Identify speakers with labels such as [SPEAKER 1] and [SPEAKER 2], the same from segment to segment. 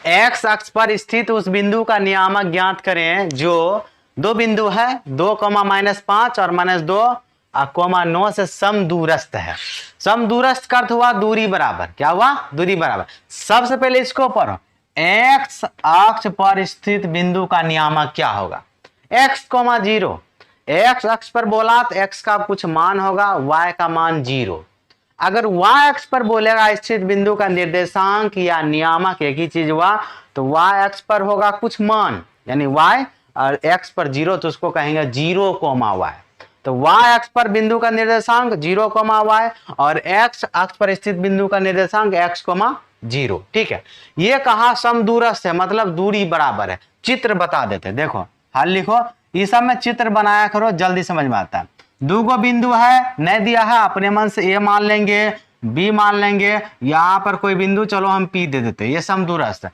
[SPEAKER 1] X अक्ष पर स्थित उस बिंदु का नियामक ज्ञात करें जो दो बिंदु है 2,-5 और -2,9 से समदूरस्थ है। समदूरस्थ का अर्थ हुआ दूरी बराबर। क्या हुआ? दूरी बराबर। सबसे पहले इसको पढ़ो, एक्स अक्ष पर स्थित बिंदु का नियामक क्या होगा? x, 0। एक्स अक्ष पर बोला तो x का कुछ मान होगा, y का मान 0। अगर y अक्ष पर बोलेगा स्थित बिंदु का निर्देशांक या नियामक एक ही चीज हुआ, तो y अक्ष पर होगा कुछ मान, यानी y और x पर 0, तो उसको कहेंगे 0, y। तो y अक्ष पर बिंदु का निर्देशांक 0, y और x अक्ष पर स्थित बिंदु का निर्देशांक x, 0। ठीक है, ये कहा समदूरस्थ है, मतलब दूरी बराबर है। चित्र बता देते, देखो हल लिखो, इस सब में चित्र बनाया करो, जल्दी समझ में आता है। दो बिंदु है, नहीं दिया है, अपने मन से ए मान लेंगे, बी मान लेंगे, यहां पर कोई बिंदु चलो हम पी दे देते, ये समदूरस्थ है।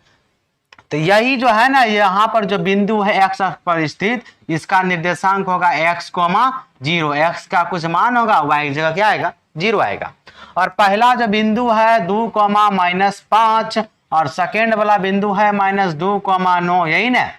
[SPEAKER 1] तो यही जो है ना, यहाँ पर जो बिंदु है एक्स अक्ष पर स्थित, इसका निर्देशांक होगा x, 0। x का कुछ मान होगा, y की जगह क्या आएगा? 0 आएगा। और पहला जो बिंदु है 2,-5 और सेकेंड वाला बिंदु है -2,9, यही ना।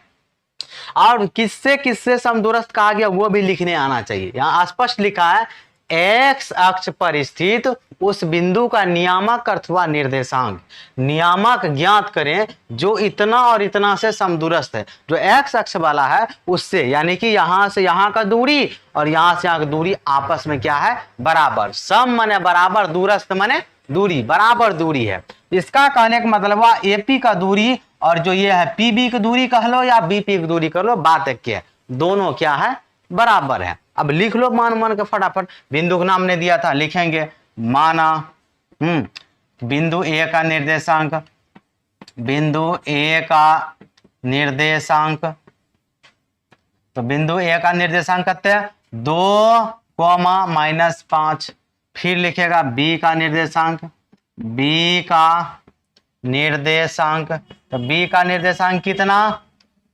[SPEAKER 1] और किससे किससे समदूरस्थ कहा गया वो भी लिखने आना चाहिए। यहाँ स्पष्ट लिखा है एक्स अक्ष पर स्थित उस बिंदु का नियामक अथवा निर्देशांक, नियामक ज्ञात करें जो इतना और इतना से समदूरस्थ है। जो एक्स अक्ष वाला है उससे, यानी कि यहां से यहां का दूरी और यहां से यहां की दूरी आपस में क्या है? बराबर। सम माने बराबर, दूरस्थ माने दूरी, बराबर दूरी है। इसका कहने का मतलब हुआ एपी का दूरी और जो ये है पीबी की दूरी कह लो या बीपी की दूरी कह लो, बात एक है, दोनों क्या है? बराबर है। अब लिख लो मान के फटाफट। बिंदु का नाम ने दिया था, लिखेंगे माना बिंदु ए का निर्देशांक, बिंदु ए का निर्देशांक, तो बिंदु ए का निर्देशांक कहते हैं 2,-5। फिर लिखेगा बी का निर्देशांक, बी का निर्देशांक, तो बी का निर्देशांक कितना?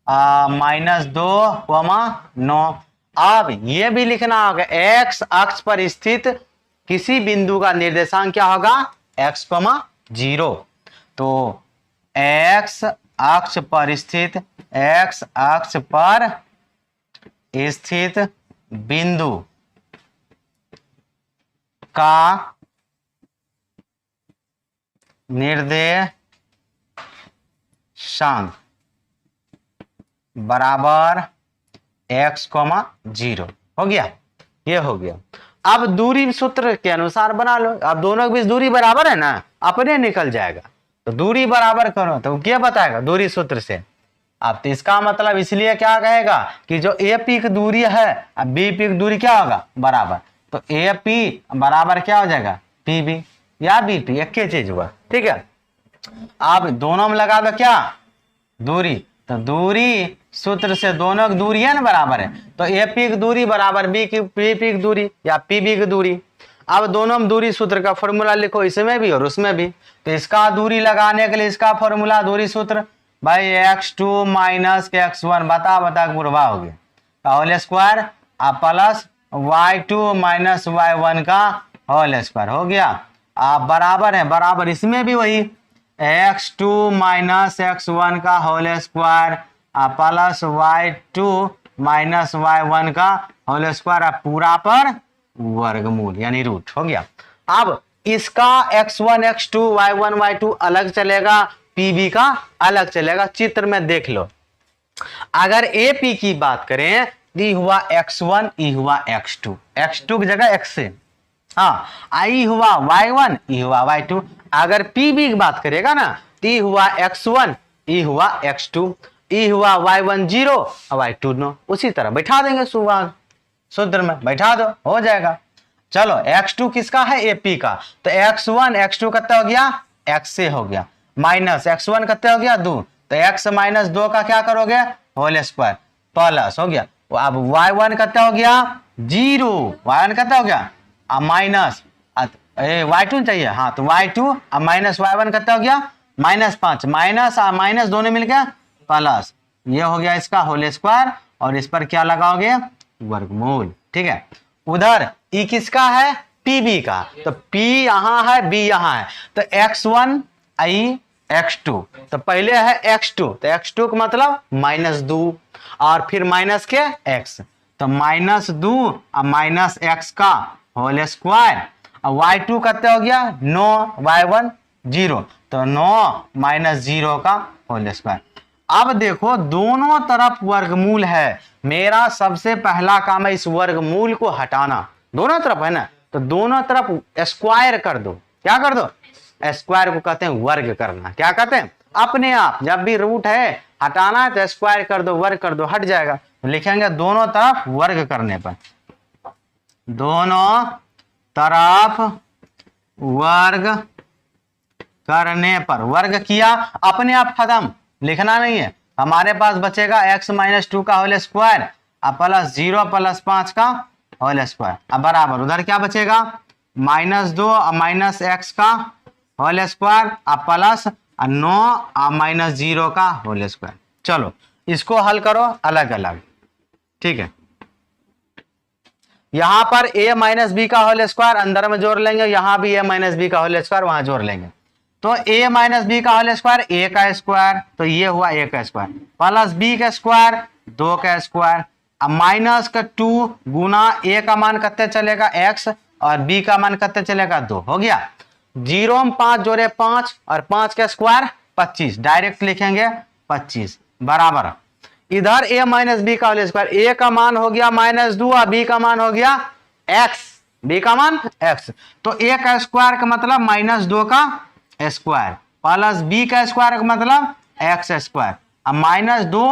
[SPEAKER 1] -2,9। अब ये भी लिखना होगा एक्स अक्ष पर स्थित किसी बिंदु का निर्देशांक क्या होगा? x, 0। तो एक्स अक्ष पर स्थित, एक्स अक्ष पर स्थित बिंदु का निर्देशांक बराबर x, 0 हो गया। ये हो गया। अब दूरी सूत्र के अनुसार बना लो। अब दोनों के बीच दूरी बराबर है ना, अपने निकल जाएगा। तो दूरी बराबर करो तो क्या बताएगा? दूरी सूत्र से। अब तो इसका मतलब इसलिए क्या कहेगा कि जो ए पी की दूरी है अब बी पी की दूरी क्या होगा? बराबर। तो ए पी बराबर क्या हो जाएगा? पी बी या बी पी, एक ही चीज हुआ। ठीक है, अब दोनों में लगा दो क्या? दूरी। तो दूरी सूत्र से दोनों की दूरी है ना बराबर है, तो ए पी की दूरी बराबर बी की पी पी की दूरी या पी बी की दूरी। अब दोनों में दूरी सूत्र का फॉर्मूला लिखो, इसमें भी और उसमें भी। तो इसका दूरी लगाने के लिए इसका फॉर्मूला दूरी सूत्र भाई x2 - x1 बता गुरबा हो गया whole square plus y2 - y1 का होल स्क्वायर हो गया। आप बराबर है, बराबर इसमें भी वही x2 - x1 का whole square plus y2 - y1 का होल स्क्वायर पूरा पर वर्गमूल यानी रूट हो गया। अब इसका x1 x2 y1 y2 अलग चलेगा, pb का अलग चलेगा। चित्र में देख लो, अगर AP की बात करें ई हुआ x1 ई हुआ x2, x2 की जगह x से, हाँ आई हुआ y1 ई हुआ y2। अगर PB की बात करेगा ना तो ई हुआ x1 ई हुआ x2, ई हुआ y1 0 और y2 9। उसी तरह बैठा देंगे सूत्र में, बैठा दो हो जाएगा। चलो x2 किसका है? AP का। तो x1 x2 कितना हो गया? x से हो गया, माइनस x1 कितना हो गया? 2। तो x - 2 का क्या करोगे? होल स्क्वायर प्लस हो गया। अब y1 कितना हो गया? 0। y1 कितना हो गया? माइनस y2 चाहिए, हाँ तो y2 अब माइनस y1 कितना हो गया? -5। माइनस माइनस दोनों मिल गया प्लस, ये हो गया इसका होल स्क्वायर और इस पर क्या लगाओगे? वर्गमूल। ठीक है, उधर ई किसका है? PB का। तो P यहाँ है, B यहाँ है, तो x1 आई x2, तो पहले है x2, तो x2 का मतलब -2 और फिर माइनस के x, तो -2 और माइनस x का होल स्क्वायर और y2 कितना हो गया 9, y1 0, तो 9 - 0 का होल स्क्वायर। अब देखो दोनों तरफ वर्गमूल है, मेरा सबसे पहला काम है इस वर्गमूल को हटाना, दोनों तरफ है ना, तो दोनों तरफ स्क्वायर कर दो। क्या कर दो? स्क्वायर को कहते हैं वर्ग करना। क्या कहते हैं? अपने आप जब भी रूट है हटाना है तो स्क्वायर कर दो, वर्ग कर दो, हट जाएगा। तो लिखेंगे दोनों तरफ वर्ग करने पर, दोनों तरफ वर्ग करने पर, वर्ग किया अपने आप खत्म, लिखना नहीं है। हमारे पास बचेगा x - 2 का होल स्क्वायर अब प्लस 0 + 5 का होल स्क्वायर, अब बराबर उधर क्या बचेगा -2 और माइनस x का होल स्क्वायर अब प्लस 9 और -0 का होल स्क्वायर। चलो इसको हल करो अलग अलग, ठीक है। यहां पर a - b का होल स्क्वायर अंदर में जोड़ लेंगे, यहां भी a - b का होल स्क्वायर वहां जोड़ लेंगे, तो a - b का होल स्क्वायर a का स्क्वायर, तो ये हुआ a का स्क्वायर प्लस b का स्क्वायर 2 का स्क्वायर, अब माइनस का 2 गुना a का मान कितने चलेगा x और b का मान कितने चलेगा 2, हो गया। 0 में 5 जोड़े 5 और 5 का स्क्वायर 25, डायरेक्ट लिखेंगे 25 बराबर इधर a - b का होल स्क्वायर, a का मान हो गया -2 और b का मान हो गया x, b का मान x, तो a का स्क्वायर का मतलब -2 का स्क्वायर प्लस b का स्क्वायर का मतलब x स्क्वायर, अब -2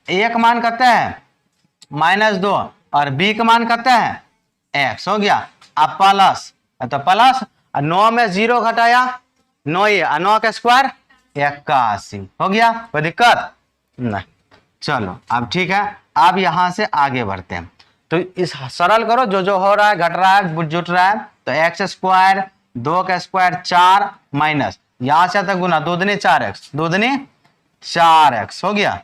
[SPEAKER 1] a का मान करते हैं -2 और b का मान करते हैं x, हो गया। अब प्लस, तो प्लस 9 में 0 घटाया 9, ये 9 का स्क्वायर 81, हो गया, कोई दिक्कत नहीं। चलो अब ठीक है, अब यहां से आगे बढ़ते हैं, तो इस सरल करो, जो जो हो रहा है घट रहा है जुट रहा है, तो x स्क्वायर 2 का स्क्वायर 4 माइनस यहां से तक गुना 2 दूनी 4x, 2 दूनी 4x, हो गया।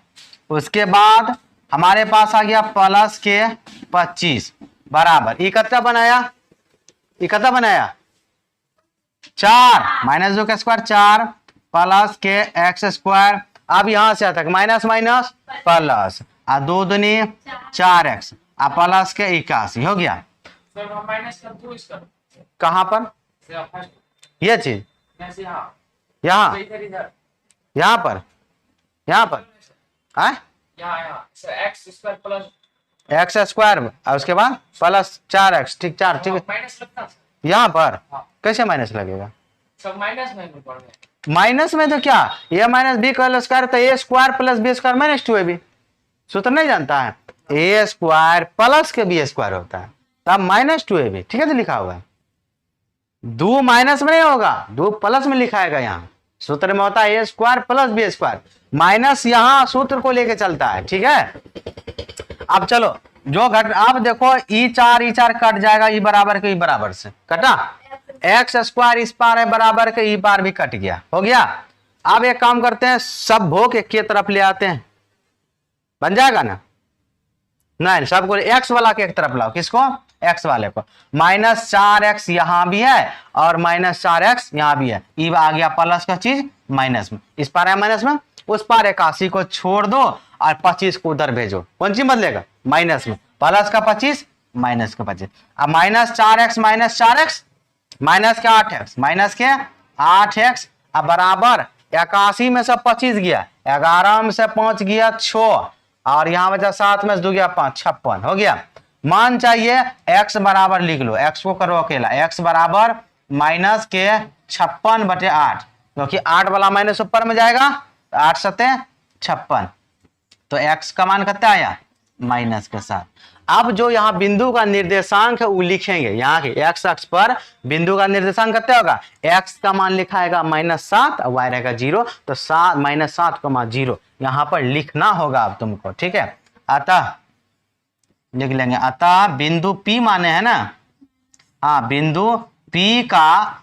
[SPEAKER 1] उसके बाद हमारे पास आ गया प्लस के 25 बराबर ये कितना बनाया, ये कितना बनाया 4 -2 का स्क्वायर 4 प्लस के x स्क्वायर, अब यहां से तक माइनस माइनस प्लस 2 दूनी 4x प्लस के 81, हो गया। कहां पर ये चीज, यहाँ यहाँ पर एक्स स्क्वायर और उसके बाद प्लस 4x, ठीक 4, ठीक यहाँ पर कैसे माइनस लगेगा, माइनस में तो क्या a - b का स्क्वायर, तो a square plus b square -2ab, सूत्र नहीं जानता है, a स्क्वायर प्लस के b स्क्वायर होता है, तब -2ab, ठीक है, तो लिखा हुआ है। 2 माइनस में नहीं होगा, 2 प्लस में लिखाएगा, यहाँ सूत्र में होता है a square plus b square, minus यहाँ सूत्र को लेके चलता है, ठीक है। अब चलो जो घट, अब देखो e4 कट जाएगा, ई बराबर के ई बराबर से कटा, एक्स स्क्वायर इस पार है बराबर के ई पार भी कट गया, हो गया। अब एक काम करते हैं, सब भोग एक तरफ ले आते हैं, बन जाएगा ना, नहीं सबको एक्स वाला के एक तरफ लाओ, किसको एक्स वाले को, -4x यहां भी है और -4x यहां भी है, ई आ गया प्लस का चीज माइनस में, इस पार है माइनस में, उस पार 81 को छोड़ दो और 25 को उधर भेजो, कौन चीज बदलेगा माइनस में, प्लस का 25 माइनस का 25, अब -4x माइनस के 8x अब बराबर 81 में से 25 गया, 11 में से 5 गया 6 और यहां बचा 7 में से 2 गया 5, 56, हो गया। मान चाहिए x बराबर लिख लो, x को करो अकेला, x बराबर माइनस के 56/8, क्योंकि 8 वाला माइनस ऊपर में जाएगा, 8 सते 56, तो x का मान कितना आया माइनस के 7। अब जो यहाँ बिंदु का निर्देशांक है वो लिखेंगे, यहाँ के x अक्ष पर बिंदु का निर्देशांक कितना होगा, x का मान लिखाएगा -7 और y रहेगा 0, तो -7,0 यहाँ पर लिखना होगा अब तुमको, ठीक है। अतः लिख लेंगे, अतः बिंदु P माने है ना, हाँ बिंदु P का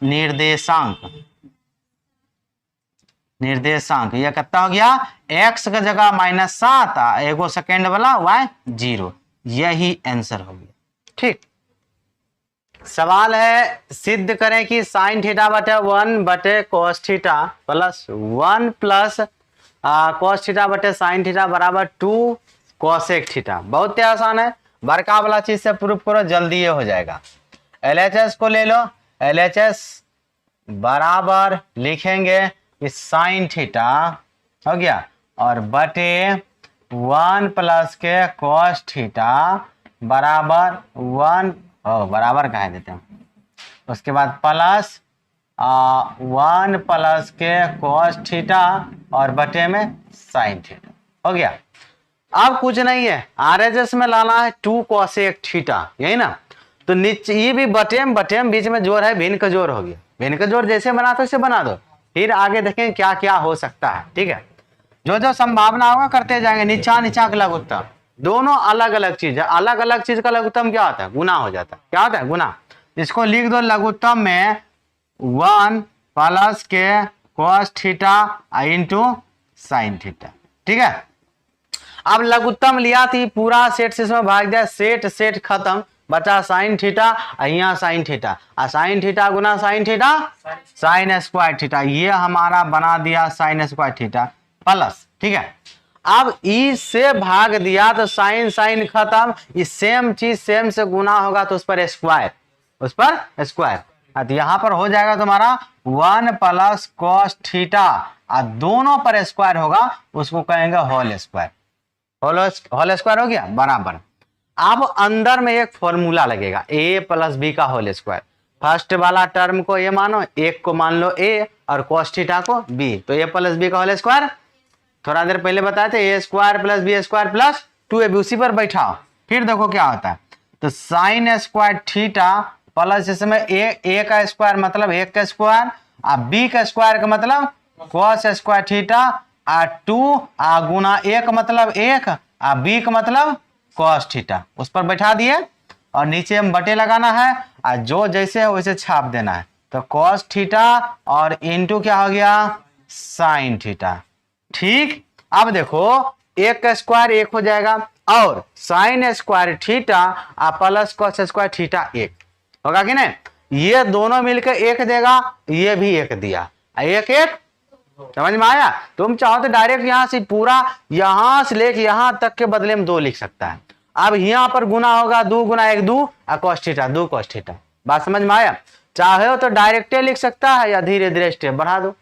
[SPEAKER 1] निर्देशांक यह कितना हो गया, x का जगह -7 एगो सेकेंड वाला y 0, यही आंसर हो गया, ठीक। सवाल है सिद्ध करें कि साइन थीटा बटे 1 बटे cos theta plus 1 plus cos theta बटे साइन थीटा बराबर 2 कॉसेक थीटा। बहुत ही आसान है, बड़का वाला चीज से प्रूफ करो, जल्दी ये हो जाएगा। LHS को ले लो, LHS बराबर लिखेंगे कि साइन थीटा हो गया और बटे 1 प्लस के कॉस थीटा बराबर 1 बराबर कह देते हैं, उसके बाद प्लस 1 प्लस के कॉस थीटा और बटे में साइन थीटा हो गया। अब कुछ नहीं है, RHS में लाना है 2 कॉसेक थीटा, यही ना। तो नीचे ये भी बटे में बीच में जोड़ है, भिन्न का जोड़ हो गया। भिन्न का जोड़ जैसे बना तो उसे बना दो, फिर आगे देखें क्या क्या हो सकता है। ठीक है, जो जो संभावना होगा करते जाएंगे। नीचा का लघुत्तम, दोनों अलग अलग चीज है। अलग अलग चीज का लघुत्तम क्या होता है? गुना हो जाता है। क्या होता है? गुना। इसको लिख दो लघुत्तम में 1 प्लस के cos theta into sine theta. ठीक है, अब लघुत्तम लिया थी, पूरा सेट से इसमें भाग दिया, सेट खत्म, बचा साइन थीटा, यहाँ साइन थीटा, साइन थीटा गुना sine theta sine square theta, ये हमारा बना दिया साइन स्क्वायर थीटा प्लस। ठीक है, अब ई से भाग दिया तो साइन खत्म, इस सेम चीज सेम से गुना होगा तो उस पर स्क्वायर, तो यहाँ पर हो जाएगा तुम्हारा 1 प्लस कॉस थीटा, और दोनों पर स्क्वायर होगा, उसको कहेंगे होल स्क्वायर। होल स्क्वायर हो गया बराबर। अब अंदर में एक फॉर्मूला लगेगा, a प्लस बी का होल स्क्वायर। फर्स्ट वाला टर्म को a मानो, एक को मान लो a और cos थीटा को b, तो a प्लस बी का होल स्क्वायर। थोड़ा देर पहले बताए थे a square plus B square plus 2ab, उसी पर बैठाओ, फिर देखो क्या होता है। तो साइन स्क्वायर थीटा प्लस इसमें a का स्क्वायर मतलब 1 का स्क्वायर, और b का स्क्वायर का मतलब cos स्क्वायर थीटा, और 2 गुना 1 मतलब 1, और b का मतलब cos थीटा, उस पर बैठा दिए, और नीचे हम बटे लगाना है, और जो जैसे है वैसे छाप देना है। तो cos थीटा और इंटू क्या हो गया साइन थीटा। ठीक, अब देखो 1 का स्क्वायर 1 हो जाएगा, और sign square theta plus cos square theta 1 होगा कि नहीं। ये दोनों मिलकर 1 देगा, ये भी 1 दिया, 1 समझ में आया। तुम चाहो तो डायरेक्ट यहां से पूरा यहां से लेके यहां तक के बदले में 2 लिख सकता है। अब यहां पर गुना होगा 2 गुना 1 2, cos थीटा 2 cos थीटा। बात समझ में आया। चाहे हो तो डायरेक्ट लिख सकता है या धीरे धीरे स्टेप बढ़ा दो।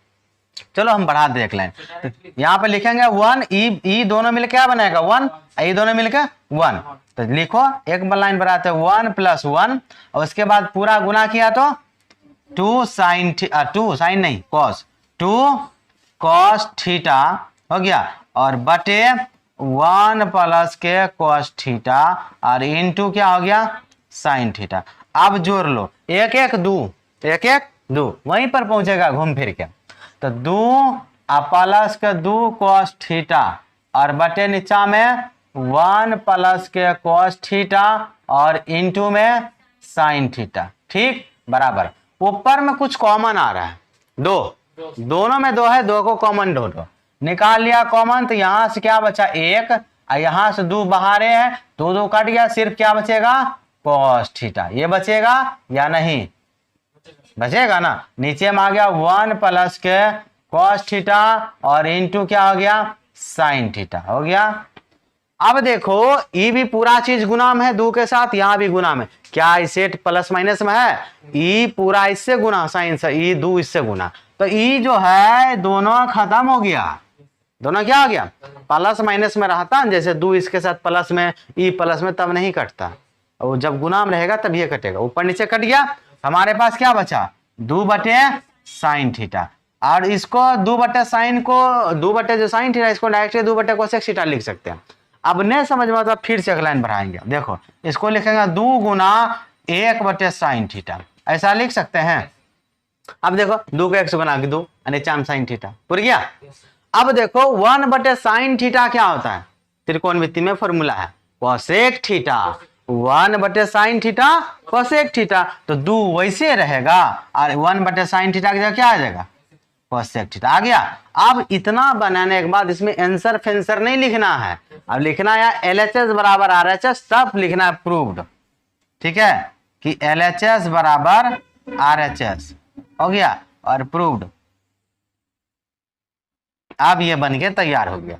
[SPEAKER 1] चलो हम बढ़ा देख लें। तो यहाँ पे लिखेंगे 1 ई दोनों मिलकर क्या बनेगा 1, ई दोनों मिलकर 1, तो लिखो एक लाइन बढ़ाते 1 प्लस 1, और उसके बाद पूरा गुना किया तो 2 साइन नहीं cos 2 cos थीटा हो गया, और बटे 1 प्लस के cos थीटा और इंटू क्या हो गया साइन थीटा। अब जोड़ लो 1 1 2 वहीं पर पहुंचेगा घूम फिर के, तो 2 प्लस के 2 cos थीटा और बटे नीचा में 1 प्लस के cos थीटा और इंटू में साइन थीटा। ठीक, बराबर। ऊपर में कुछ कॉमन आ रहा है, 2, दोनों में 2 है, 2 को कॉमन ढूंढो। निकाल लिया कॉमन, तो यहां से क्या बचा 1, और यहां से 2 बाहर है, 2 2 कट गया, सिर्फ क्या बचेगा cos थीटा। ये बचेगा या नहीं? बचेगा ना। नीचे में आ गया 1 प्लस के cos थीटा और इंटू क्या हो गया साइन थीटा हो गया। अब देखो ई भी पूरा चीज गुना में है 2 के साथ, यहां भी गुना में, क्या इस सेट प्लस माइनस में है, ई पूरा इससे गुना साइन से, ई 2 इससे गुना, तो ई जो है दोनों खत्म हो गया। दोनों क्या हो गया प्लस माइनस में रहता, जैसे 2 इसके साथ प्लस में, ई प्लस में, तब नहीं कटता, और जब गुना में रहेगा तब ये कटेगा। ऊपर नीचे कट गया, हमारे पास क्या बचा 2 बटे साइन थीटा, और इसको 2 बटे साइन को 2 बटे जो साइन थीटा, इसको डायरेक्टली 2 बटे कोसेक थीटा लिख सकते हैं। अब नहीं समझ में तो फिर से एक लाइन बढ़ाएंगे। देखो इसको लिखेंगे 2 गुना 1 बटे साइन थीटा, ऐसा लिख सकते हैं। अब देखो 2 को 1 से बना के 2 नीचे में साइन थीटा पूरा गया। अब देखो 1 बटे साइन थीटा क्या होता है, त्रिकोणमिति में फॉर्मूला है कोसेक थीटा, 1 बटे साइन थीटा कोसेक थीटा, तो 2 वैसे रहेगा, और 1 बटे साइन थीटा की जगह क्या आ जाएगा कोसेक थीटा आ गया। अब इतना बनाने के बाद इसमें आंसर फेंसर नहीं लिखना है, अब लिखना है LHS बराबर RHS, सब लिखना है प्रूव्ड। ठीक है, कि LHS बराबर RHS हो गया और प्रूव्ड। अब ये बन के तैयार हो गया।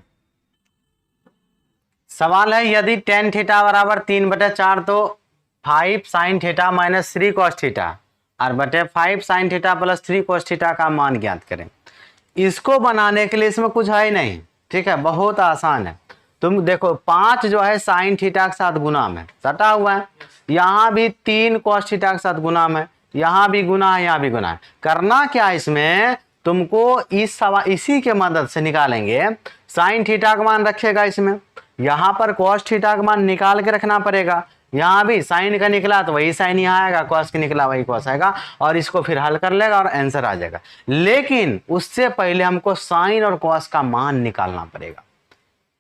[SPEAKER 1] सवाल है यदि tan थीटा बराबर 3/4 तो 5 sin theta minus 3 cos theta और बटे 5 sin theta plus 3 cos theta का मान ज्ञात करें। इसको बनाने के लिए इसमें कुछ है ही नहीं, ठीक है, बहुत आसान है। तुम देखो 5 जो है साइन थीटा के साथ गुना में सटा हुआ है, यहाँ भी 3 cos थीटा के साथ गुना में, यहाँ भी गुना है, यहाँ भी गुना है। करना क्या इसमें, तुमको इस सवाल इसी के मदद से निकालेंगे। साइन थीटा का मान रखेगा इसमें, यहाँ पर cos थीटा का मान निकाल के रखना पड़ेगा। यहाँ भी साइन का निकला तो वही साइन यहाँ आएगा, कॉस का निकला वही कॉस आएगा, और इसको फिर हल कर लेगा और आंसर आ जाएगा। लेकिन उससे पहले हमको साइन और कॉस का मान निकालना पड़ेगा।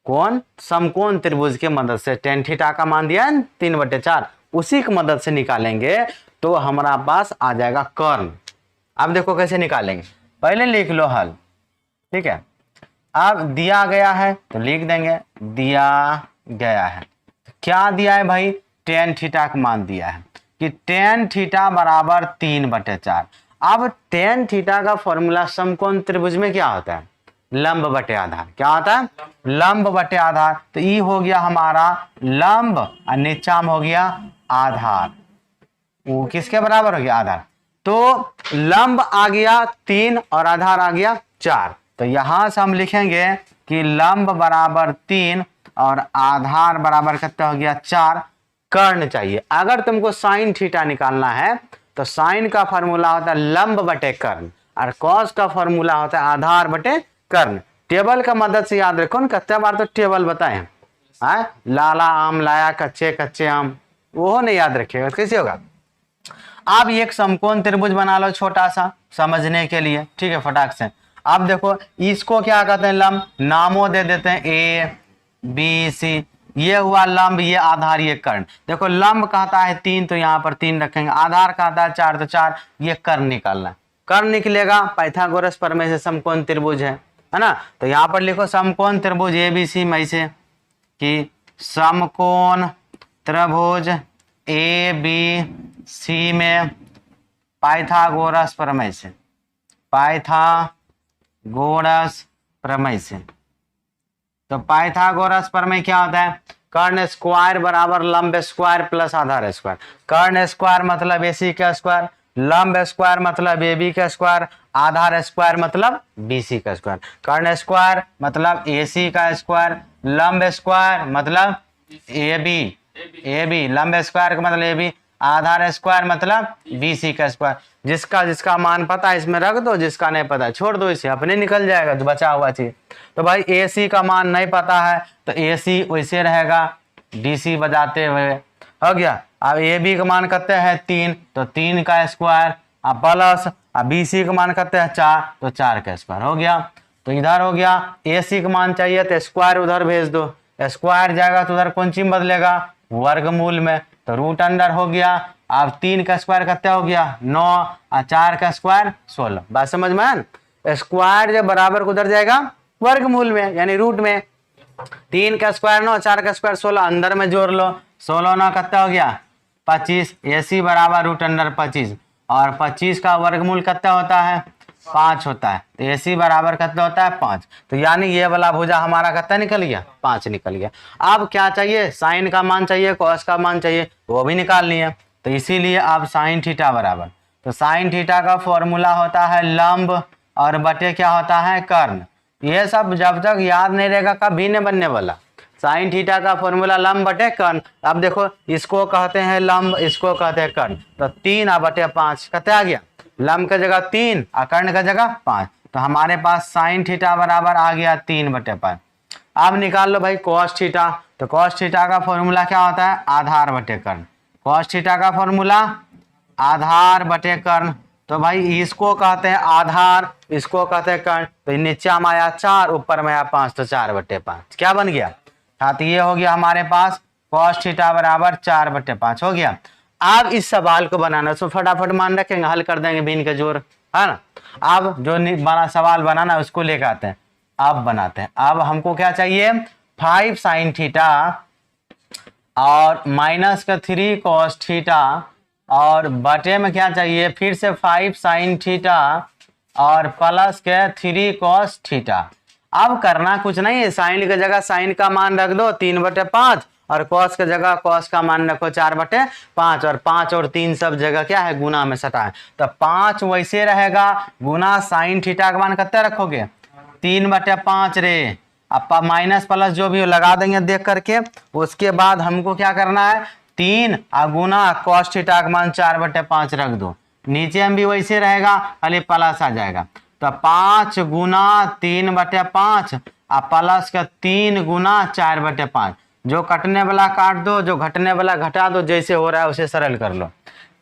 [SPEAKER 1] कौन? समकोण त्रिभुज के मदद से। tan थीटा का मान दिया है 3/4, उसी की मदद से निकालेंगे तो हमारा पास आ जाएगा कर्ण। अब देखो कैसे निकालेंगे, पहले लिख लो हल, ठीक है। अब दिया गया है तो लिख देंगे दिया गया है। क्या दिया है भाई? tan थीटा का मान दिया है कि tan थीटा बराबर 3/4। अब tan थीटा का फॉर्मूला समकोण त्रिभुज में क्या होता है? लंब बटे आधार। क्या होता है? लंब बटे आधार। तो ये हो गया हमारा लंब और नीचा में हो गया आधार। वो किसके बराबर हो गया? आधार। तो लंब आ गया 3 और आधार आ गया 4। तो यहां से हम लिखेंगे कि लंब बराबर 3 और आधार बराबर कितना हो गया? 4। कर्ण चाहिए। अगर तुमको साइन थीटा निकालना है तो साइन का फॉर्मूला होता है लंब बटे कर्ण और कॉस का फॉर्मूला होता है आधार बटे कर्ण। टेबल का मदद से याद रखो ना, कितने बार तो टेबल बताए। लाला आम लाया कच्चे कच्चे आम, वो नहीं याद रखिएगा, कैसे होगा? आप एक समकोण त्रिभुज बना लो छोटा सा समझने के लिए, ठीक है, फटाक से। अब देखो इसको क्या कहते हैं? लंब। नामों दे देते हैं A B C। ये हुआ लंब, ये आधार, ये कर्ण। देखो लंब कहता है 3 तो यहाँ पर 3 रखेंगे, आधार कहता है 4 तो 4। ये कर्ण निकालना है। कर्ण निकलेगा पाइथागोरस प्रमेय से समकोण त्रिभुज है ना। तो यहाँ पर लिखो समकोण त्रिभुज ABC में से कि समकोण त्रिभुज ABC में पाइथागोरस प्रमेय से, पाइथागोरस प्रमेय से। तो पाइथागोरस प्रमेय क्या होता है? कर्ण स्क्वायर बराबर लंब स्क्वायर प्लस आधार स्क्वायर। कर्ण स्क्वायर मतलब AC का स्क्वायर, लंब स्क्वायर मतलब AB का स्क्वायर, आधार स्क्वायर मतलब BC का स्क्वायर। कर्ण स्क्वायर मतलब AC का स्क्वायर, लंब स्क्वायर मतलब AB, लंब स्क्वायर का मतलब AB, आधार स्क्वायर मतलब BC का स्क्वायर। जिसका जिसका मान पता है इसमें रख दो, जिसका नहीं पता छोड़ दो, इसे अपने निकल जाएगा जो बचा हुआ चीज। तो भाई AC का मान नहीं पता है तो AC वैसे रहेगा DC बजाते हुए, हो गया। अब AB का मान कहते हैं 3 तो 3 का स्क्वायर, अब प्लस अब BC का मान कहते हैं 4 तो 4 का स्क्वायर, हो गया। तो इधर हो गया AC का मान चाहिए तो स्क्वायर उधर भेज दो, स्क्वायर जाएगा तो उधर कौन चीज बदलेगा? वर्गमूल में। तो रूट अंडर हो गया। अब 3 का स्क्वायर कितना हो गया? 9 और 4 का स्क्वायर 16। बात समझ में आया? स्क्वायर जब बराबर उधर जाएगा वर्गमूल में यानी रूट में। 3 का स्क्वायर 9, 4 का स्क्वायर 16, अंदर में जोड़ लो। 16 9 कितना हो गया? 25। AC बराबर रूट अंडर 25 और 25 का वर्गमूल कितना होता है? 5 होता है। तो AC बराबर कितना होता है? 5। तो यानी ये वाला भुजा हमारा कितना निकल गया? 5 निकल गया। अब क्या चाहिए? साइन का मान चाहिए, कॉस का मान चाहिए, वो भी निकाल लिए। तो इसीलिए अब साइन थीटा बराबर, तो साइन थीटा का फॉर्मूला होता है लंब और बटे क्या होता है? कर्ण। ये सब जब तक याद नहीं रहेगा कभी नहीं बनने वाला। साइन थीटा का फॉर्मूला लंब बटे कर्ण। अब देखो इसको कहते हैं लंब, इसको कहते हैं कर्ण। तो 3 बटे 5 कितना आ गया? लंब की जगह 3 और कर्ण की जगह 5। तो हमारे पास साइन थीटा बराबर आ गया 3/5। अब निकाल लो भाई कॉस थीटा। तो कॉस थीटा का फॉर्मूला क्या होता है? आधार बटे कर्ण। कॉस थीटा का फॉर्मूला आधार बटे कर्ण। तो भाई इसको कहते हैं आधार, इसको कहते हैं कर्ण। तो नीचे में आया 4, ऊपर में आया 5 तो 4/5 क्या बन गया? हाँ, तो ये हो गया हमारे पास कॉस थीटा बराबर 4/5 हो गया। अब इस सवाल को बनाना उसमें फटाफट मान रखेंगे, हल कर देंगे बिन के जोर, है ना। अब जो बना सवाल बनाना उसको लेकर आते हैं, अब बनाते हैं। अब हमको क्या चाहिए? 5 साइन थीटा और -3 cos थीटा और बटे में क्या चाहिए, फिर से 5 साइन थीटा और प्लस के 3 कॉस थीटा। अब करना कुछ नहीं है, साइन की जगह साइन का मान रख दो 3/5 और कॉस की जगह कॉस का मान रखो 4/5 और 5 और 3 सब जगह क्या है गुना में सटा है। तो 5 वैसे रहेगा गुना साइन थीटा का मान कितना रखोगे 3/5 रे। अब माइनस प्लस जो भी हो लगा देंगे देख करके। उसके बाद हमको क्या करना है 3 गुना कॉस थीटा का मान 4/5 रख दो। नीचे में भी वैसे रहेगा खाली प्लस आ जाएगा। तो 5 गुना 3/5 और प्लस का 3 गुना 4/5। जो कटने वाला काट दो, जो घटने वाला घटा दो, जैसे हो रहा है उसे सरल कर लो।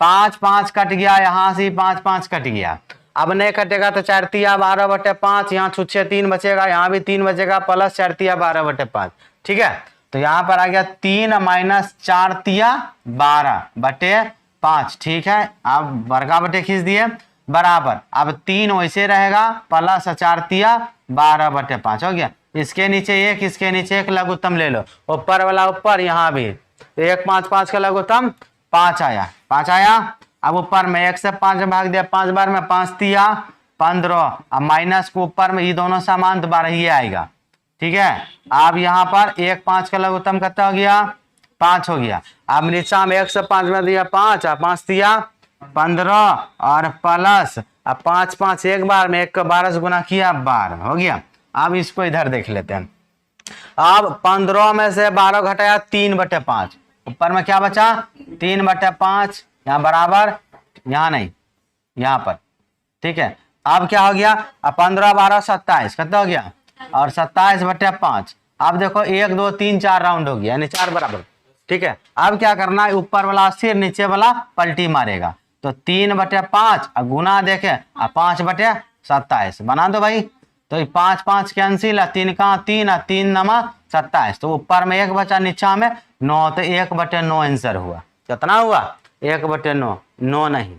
[SPEAKER 1] 5 5 कट गया, यहाँ से 5 5 कट गया। अब नहीं कटेगा तो 4 तिया 12/5, यहाँ छुच्छे 3 बचेगा, यहाँ भी 3 बचेगा, प्लस 4 तिया 12/5। ठीक है, तो यहाँ पर आ गया 3 माइनस 4 तिया 12/5। ठीक है, अब बड़का बटे खींच दिए बराबर। अब 3 वैसे रहेगा प्लस 4 तिया 12/5 हो गया। इसके नीचे 1, इसके नीचे 1 लघुत्तम ले लो, ऊपर वाला ऊपर, यहाँ भी 1 5 5 का लघुत्तम 5 आया, 5 आया। अब ऊपर में 1 से 5 भाग दिया 5 बार में, 5 तिया 15। अब माइनस को ऊपर में ये दोनों सामान दोबारा ही आएगा। ठीक है, अब यहाँ पर 1 5 का लघुत्तम कितना हो गया 5 हो गया। अब नीचा में 1 से 5 में दिया 5 और 5 तिया 15 और प्लस अब 5 5 एक बार में 1 को 12 से गुना किया 12 हो गया। अब इसको इधर देख लेते हैं। अब 15 में से 12 घटाया 3/5, ऊपर में क्या बचा 3/5, यहाँ बराबर, यहाँ नहीं, यहाँ पर। ठीक है, अब क्या हो गया, अब 15 12 27 कितना हो गया और 27/5। अब देखो 1 2 3 4 राउंड हो गया, यानी 4 बराबर। ठीक है, अब क्या करना है, ऊपर वाला सिर नीचे वाला पलटी मारेगा। तो 3/5 और गुना देखे 5/27 बना दो भाई। तो 5 5 कैंसिल, 3 का 3 और 3 नमा 27। तो ऊपर में 1 बचा, नीचा में 9, तो 1/9 आंसर हुआ। कितना हुआ 1/9, 9 नहीं।